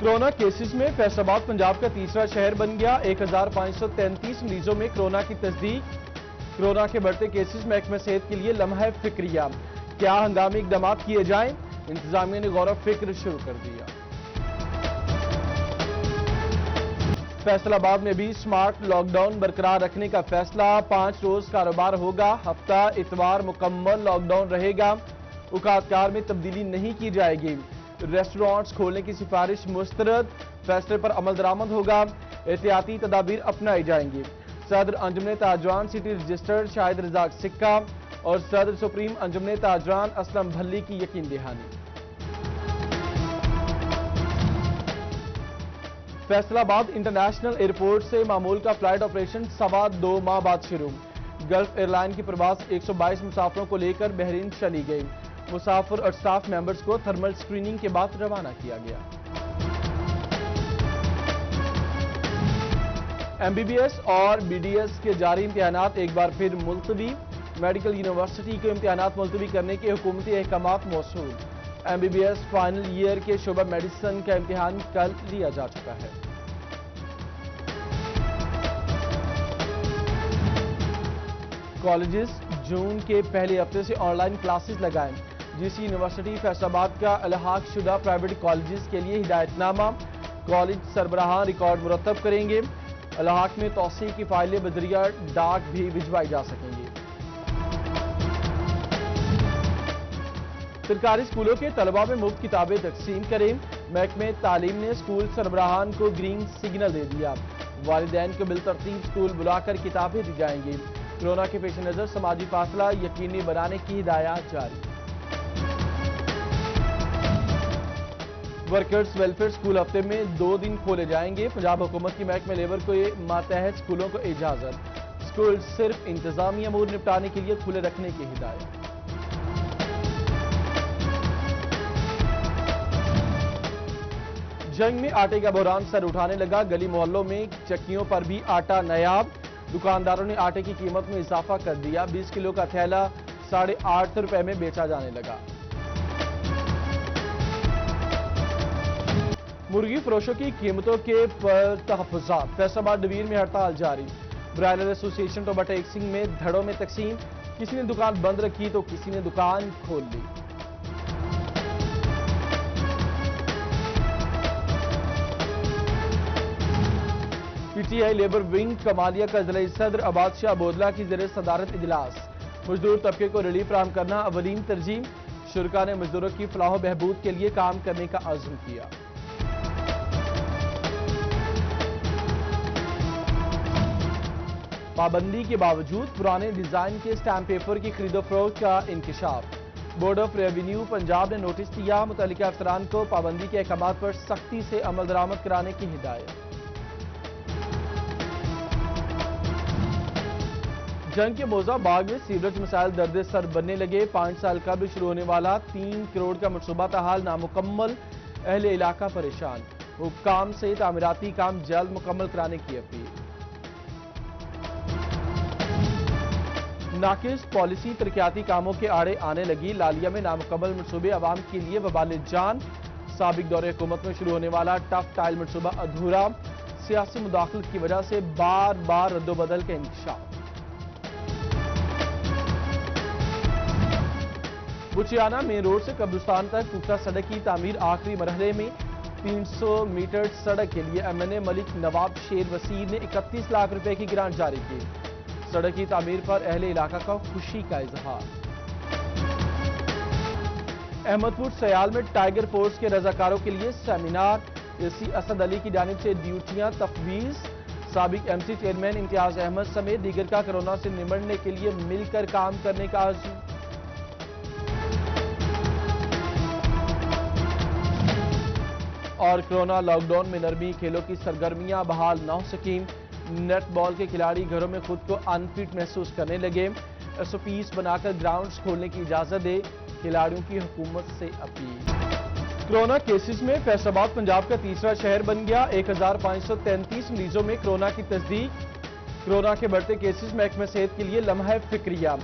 Corona cases میں فیصلاباد پنجاب کا تیسرا شہر بن گیا۔ 1533 مریضوں میں کورونا کی تصدیق۔ کورونا کے بڑھتے کیسز محکمہ صحت کے لیے لمحہ فکریہ، کیا ہنگامی اقدامات کیے جائیں؟ انتظامیہ نے غور و فکر شروع کر دیا۔ فیصل آباد میں بھی سمارٹ لاک ڈاؤن برقرار رکھنے کا فیصلہ، 5 روز کاروبار ہوگا، ہفتہ اتوار مکمل لاک ڈاؤن رہے گا، اوقات کار میں تبدیلی نہیں کی جائے گی، ریسٹورانٹس کھولنے کی سفارش مسترد، فیصلے پر عمل درآمد ہوگا، احتیاطی تدابیر اپنائی جائیں گی۔ صدر انجمن تاجران سٹی رجسٹرڈ شاہد رزاق سکہ اور صدر سپریم انجمن تاجران اسلم بھلی کی یقین دہانی۔ فیصل آباد انٹرنیشنل ایئرپورٹ سے معمول کا فلائٹ آپریشن 2.25 ماہ بعد شروع۔ گلف ایئر لائن کی پرواز 122 مسافروں کو لے کر بحرین چلی گئی۔ مسافر اور سٹاف ممبرز کو تھرمل سکریننگ کے بعد روانہ کیا گیا۔ ایم بی بی ایس اور بی ڈی ایس کے جاری امتحانات ایک بار پھر ملتوی، میڈیکل یونیورسٹی کو امتحانات ملتوی کرنے کے حکومتی احکامات موصول۔ M B B S final year کے شعبہ میڈیسن کا امتحان کل لیا جا چکا ہے۔ کالجز جون کے پہلے ہفتے سے آن لائن کلاسز لگائیں۔ جی سی یونیورسٹی فیصل آباد کا الحاق شدہ پرائیویٹ کالجز کے لیے ہدایت نامہ، کالج سربراہان ریکارڈ مرتب کریں گے۔ الحاق میں توسیع کی فائلیں بذریعہ ڈاک بھی بھجوائی جا سکیں گی۔ سرکاری اسکولوں کے طلباء میں مفت کتابیں تقسیم کریں۔ محکمہ تعلیم نے اسکول سربراہان کو گرین سگنل دے دیا۔ والدین کو بالترتیب اسکول بلا کر کتابیں دی جائیں گی۔ کورونا کے پیش نظر سماجی فاصلہ یقینی بنانے کی ہدایات جاری۔ ورکرز ویلفیئر اسکول ہفتے میں 2 دن کھولے جائیں گے۔ پنجاب حکومت کی محکمہ لیبر کو ماتحت اسکولوں کو اجازت، اسکول صرف انتظامی امور نپٹانے کے لیے کھلے رکھنے کی ہدایت۔ جنگ میں آٹے کا بحران سر اٹھانے لگا، گلی محلوں میں چکیوں پر بھی آٹا نایاب، دکانداروں نے آٹے کی قیمت میں اضافہ کر دیا، 20 کلو کا تھیلا 850 روپے میں بیچا جانے لگا۔ مرغی فروشوں کی قیمتوں کے پر تحفظات، فیصل آباد ڈویر میں ہڑتال جاری، برائلر ایسوسی ایشن ٹوبا ٹیکسنگ میں دھڑوں میں تقسیم، کسی نے دکان بند رکھی تو کسی نے دکان کھول لی۔ P T I labour wing Kamalia کا ضلعی صدر عباد شاہ بودلہ کی زیر صدارت اجلاس، مزدور طبقے کو ریلیف فراہم کرنا اولین ترجیح، شرکاء نے مزدوروں کی فلاح و بہبود کے لیے کام کرنے کا عزم کیا۔ پابندی کے باوجود پرانے ڈیزائن کے اسٹامپ پیپر کی خرید و فروخت کا انکشاف، بورڈ آف ریونیو پنجاب نے نوٹس دیا، متعلقہ افسران کو پابندی کے احکامات پر سختی سے عمل درآمد کرانے کی ہدایت۔ جنگ کے موضع باغ میں سیوریج مسائل درد سر بننے لگے، 5 سال قبل شروع ہونے والا 3 کروڑ کا منصوبہ تاحال نامکمل، اہل علاقہ پریشان، حکام سے تعمیراتی کام جلد مکمل کرانے کی اپیل۔ ناقص پالیسی ترقیاتی کاموں کے آڑے آنے لگی، لالیہ میں نامکمل منصوبے عوام کے لیے وبال جان، سابق دور حکومت میں شروع ہونے والا ٹف ٹائل منصوبہ ادھورا، سیاسی مداخلت کی وجہ سے بار بار رد و بدل کا انکشاف۔ بچیانہ مین روڈ سے قبرستان تک پختہ سڑک کی تعمیر آخری مرحلے میں، 300 میٹر سڑک کے لیے ایم این اے ملک نواب شیر وسیع نے 31 لاکھ روپے کی گرانٹ جاری کی، سڑک کی تعمیر پر اہل علاقہ کا خوشی کا اظہار۔ احمد پور سیال میں ٹائیگر فورس کے رضاکاروں کے لیے سیمینار، اے سی اسد علی کی جانب سے ڈیوٹیاں تفویض، سابق ایم سی چیئرمین امتیاز احمد سمیت دیگر کا کورونا سے نمٹنے کے لیے مل کر کام کرنے کا عزم۔ اور کورونا لاک ڈاؤن میں نرمی، کھیلوں کی سرگرمیاں بحال نہ ہو سکیں، نیٹ بال کے کھلاڑی گھروں میں خود کو ان فٹ محسوس کرنے لگے، ایس او پیز بنا کر گراؤنڈز کھولنے کی اجازت دے، کھلاڑیوں کی حکومت سے اپیل۔ کورونا کیسز میں فیصل آباد پنجاب کا تیسرا شہر بن گیا، 1533 مریضوں میں کورونا کی تصدیق۔ کورونا کے بڑھتے کیسز محکمہ صحت کے لیے لمحہ فکریہ،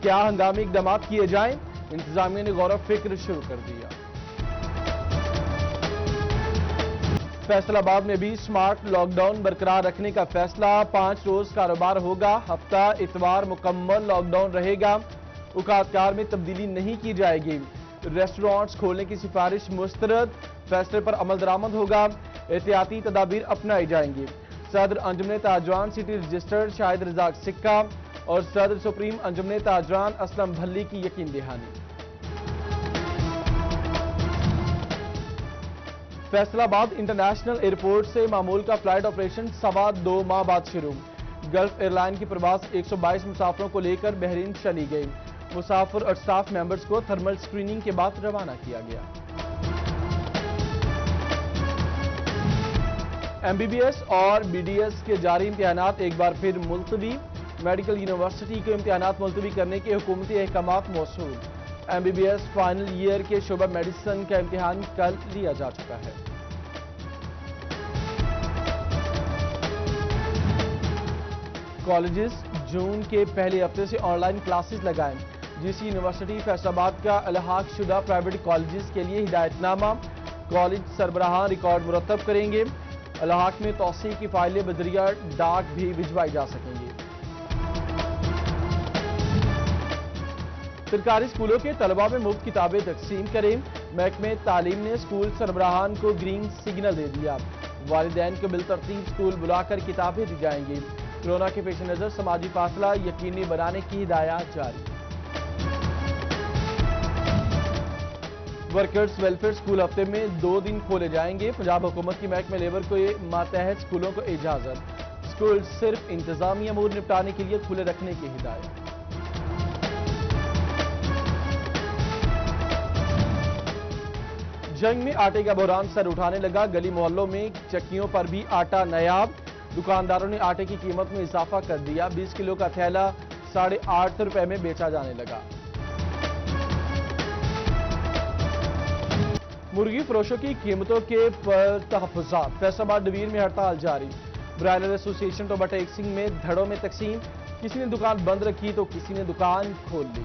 کیا ہنگامی اقدامات کیے جائیں؟ انتظامیہ نے غور و فکر شروع کر دیا۔ فیصل آباد میں بھی سمارٹ لاک ڈاؤن برقرار رکھنے کا فیصلہ 5 روز کاروبار ہوگا ہفتہ اتوار مکمل لاک ڈاؤن رہے گا اوقات کار میں تبدیلی نہیں کی جائے گی ریسٹورانٹس کھولنے کی سفارش مسترد فیصلے پر عمل درآمد ہوگا احتیاطی تدابیر اپنائی جائیں گی صدر انجمن تاجران سٹی رجسٹرڈ شاہد رزاق سکہ اور صدر سپریم انجمن تاجران اسلم بھلی کی یقین دہانی فیصل آباد انٹرنیشنل ایئرپورٹ سے معمول کا فلائٹ آپریشن 2.25 ماہ بعد شروع گلف ایئر لائن کی پرواز 122 مسافروں کو لے کر بحرین چلی گئی مسافر اور سٹاف ممبرز کو تھرمل سکریننگ کے بعد روانہ کیا گیا ایم بی بی ایس اور بی ڈی ایس کے جاری امتحانات ایک بار پھر ملتوی میڈیکل یونیورسٹی کو امتحانات ملتوی کرنے کے حکومتی احکامات موصول M B B S final year کے شعبہ میڈیسن کا امتحان کل لیا جا چکا ہے کالجز جون کے پہلے ہفتے سے آن لائن کلاسز لگائیں جی سی یونیورسٹی فیصل آباد کا الحاق شدہ پرائیویٹ کالجز کے لیے ہدایت نامہ کالج سربراہان ریکارڈ مرتب کریں گے الحاق میں توسیع کی فائلیں بذریعہ ڈاک بھی بھجوائی جا سکیں گی سرکاری اسکولوں کے طلباء میں مفت کتابیں تقسیم کریں محکمہ تعلیم نے اسکول سربراہان کو گرین سگنل دے دیا والدین کو بالترتیب اسکول بلا کر کتابیں دی جائیں گی کورونا کے پیش نظر سماجی فاصلہ یقینی بنانے کی ہدایات جاری ورکرز ویلفیئر اسکول ہفتے میں 2 دن کھولے جائیں گے پنجاب حکومت کی محکمہ لیبر کو ماتحت اسکولوں کو اجازت اسکول صرف انتظامی امور نپٹانے کے لیے کھلے رکھنے کی ہدایت جنگ میں آٹے کا بحران سر اٹھانے لگا گلی محلوں میں چکیوں پر بھی آٹا نایاب دکانداروں نے آٹے کی قیمت میں اضافہ کر دیا 20 کلو کا تھیلا 850 روپے میں بیچا جانے لگا مرغی فروشوں کی قیمتوں کے پر تحفظات فیصل آباد ڈویر میں ہڑتال جاری برائلر ایسوسی ایشن ٹوبا ٹیکسنگ میں دھڑوں میں تقسیم کسی نے دکان بند رکھی تو کسی نے دکان کھول لی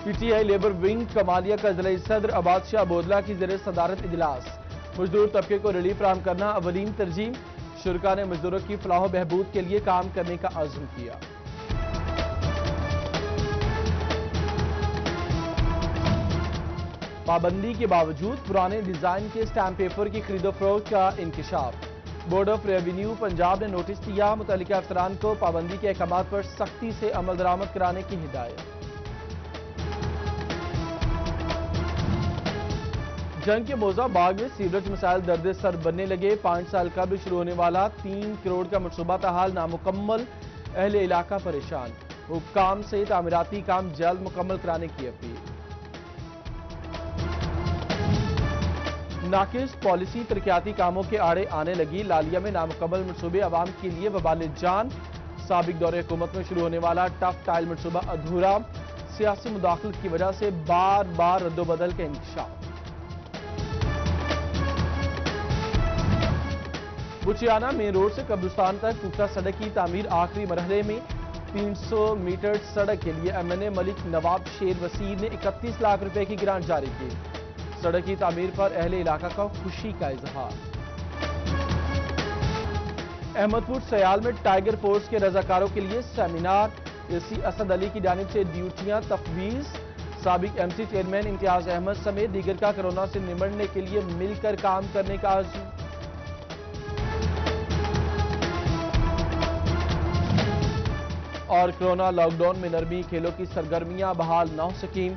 P T I labour wing Kamalia کا ضلعی صدر عباد شاہ بودلہ کی زیر صدارت اجلاس مزدور طبقے کو ریلیف فراہم کرنا اولین ترجیح شرکاء نے مزدوروں کی فلاح و بہبود کے لیے کام کرنے کا عزم کیا پابندی کے باوجود پرانے ڈیزائن کے اسٹیمپ پیپر کی خرید و فروخت کا انکشاف بورڈ آف ریونیو پنجاب نے نوٹس دیا متعلقہ افسران کو پابندی کے احکامات پر سختی سے عمل درآمد کرانے کی ہدایت جنگ کے موضع باغ میں سیوریج مسائل درد سر بننے لگے 5 سال قبل شروع ہونے والا 3 کروڑ کا منصوبہ تاحال نامکمل اہل علاقہ پریشان حکام سے تعمیراتی کام جلد مکمل کرانے کی اپیل ناقص پالیسی ترقیاتی کاموں کے آڑے آنے لگی لالیہ میں نامکمل منصوبے عوام کے لیے وبال جان سابق دور حکومت میں شروع ہونے والا ٹف ٹائل منصوبہ ادھورا سیاسی مداخلت کی وجہ سے بار بار رد و بدل کا انکشاف بچیانہ مین روڈ سے قبرستان تک پختہ سڑک کی تعمیر آخری مرحلے میں 300 میٹر سڑک کے لیے ایم این اے ملک نواب شیر وسیع نے 31 لاکھ روپے کی گرانٹ جاری کی سڑک کی تعمیر پر اہل علاقہ کا خوشی کا اظہار احمد پور سیال میں ٹائیگر فورس کے رضاکاروں کے لیے سیمینار اے سی اسد علی کی جانب سے ڈیوٹیاں تفویض سابق ایم سی چیئرمین امتیاز احمد سمیت دیگر کا کورونا سے نمٹنے کے لیے مل کر کام کرنے کا عزم اور کورونا لاک ڈاؤن میں نرمی کھیلوں کی سرگرمیاں بحال نہ ہو سکیں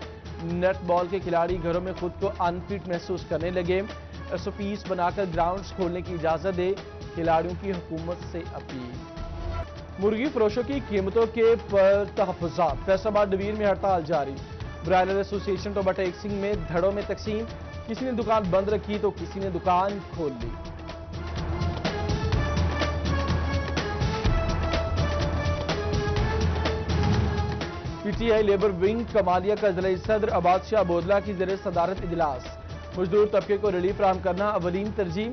نیٹ بال کے کھلاڑی گھروں میں خود کو ان فٹ محسوس کرنے لگے ایس او پیز بنا کر گراؤنڈز کھولنے کی اجازت دے کھلاڑیوں کی حکومت سے اپیل مرغی فروشوں کی قیمتوں کے پر تحفظات فیصل آباد ڈویر میں ہڑتال جاری برائلر ایسوسی ایشن ٹوبا ٹیکسنگ میں دھڑوں میں تقسیم کسی نے دکان بند رکھی تو کسی نے دکان کھول لی P T I labour wing Kamalia کا ضلعی صدر عباد شاہ بودلہ کی زیر صدارت اجلاس مزدور طبقے کو ریلیف فراہم کرنا اولین ترجیح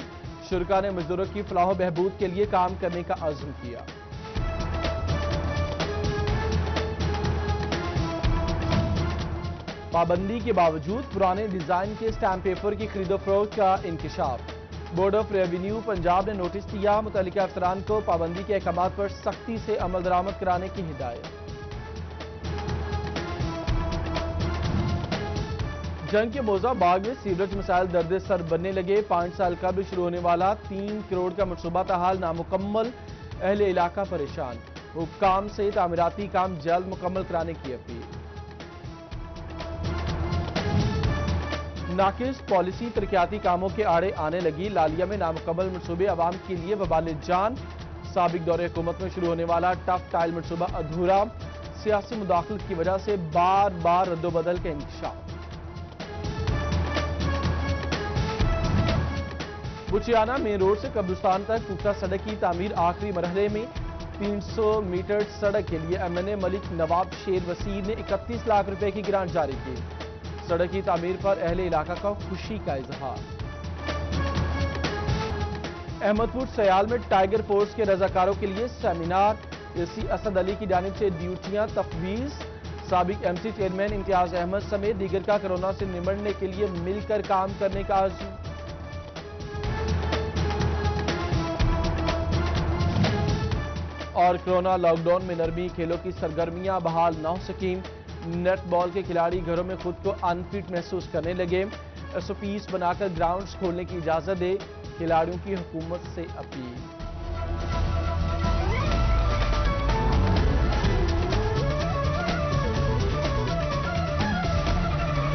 شرکاء نے مزدوروں کی فلاح و بہبود کے لیے کام کرنے کا عزم کیا پابندی کے باوجود پرانے ڈیزائن کے اسٹیمپ پیپر کی خرید و فروخت کا انکشاف۔ بورڈ آف ریونیو پنجاب نے نوٹس دیا، متعلقہ افسران کو پابندی کے احکامات پر سختی سے عمل درآمد کرانے کی ہدایت۔ جنگ کے موزہ باغ میں سیوریج مسائل درد سر بننے لگے۔ 5 سال قبل شروع ہونے والا 3 کروڑ کا منصوبہ تاحال نامکمل، اہل علاقہ پریشان۔ حکام سے تعمیراتی کام جلد مکمل کرانے کی اپیل۔ ناقص پالیسی ترقیاتی کاموں کے آڑے آنے لگی، لالیہ میں نامکمل منصوبے عوام کے لیے وبال جان۔ سابق دور حکومت میں شروع ہونے والا ٹف ٹائل منصوبہ ادھورا، سیاسی مداخلت کی وجہ سے بار بار رد و بدل کا انکشاف۔ بچیانہ مین روڈ سے قبرستان تک پختہ سڑک کی تعمیر آخری مرحلے میں۔ 300 میٹر سڑک کے لیے MNA ملک نواب شیر وسیع نے 31 لاکھ روپے کی گرانٹ جاری کی۔ سڑک کی تعمیر پر اہل علاقہ کا خوشی کا اظہار۔ احمد پور سیال میں ٹائیگر فورس کے رضاکاروں کے لیے سیمینار، AC اسد علی کی جانب سے ڈیوٹیاں تفویض۔ سابق MC چیئرمین امتیاز احمد سمیت دیگر کا کرونا سے نمٹنے کے لیے مل کر کام کرنے کا عزم۔ اور کرونا لاک ڈاؤن میں نرمی، کھیلوں کی سرگرمیاں بحال نہ ہو سکیں۔ نیٹ بال کے کھلاڑی گھروں میں خود کو ان فٹ محسوس کرنے لگے۔ SOPs بنا کر گراؤنڈز کھولنے کی اجازت دے، کھلاڑیوں کی حکومت سے اپیل۔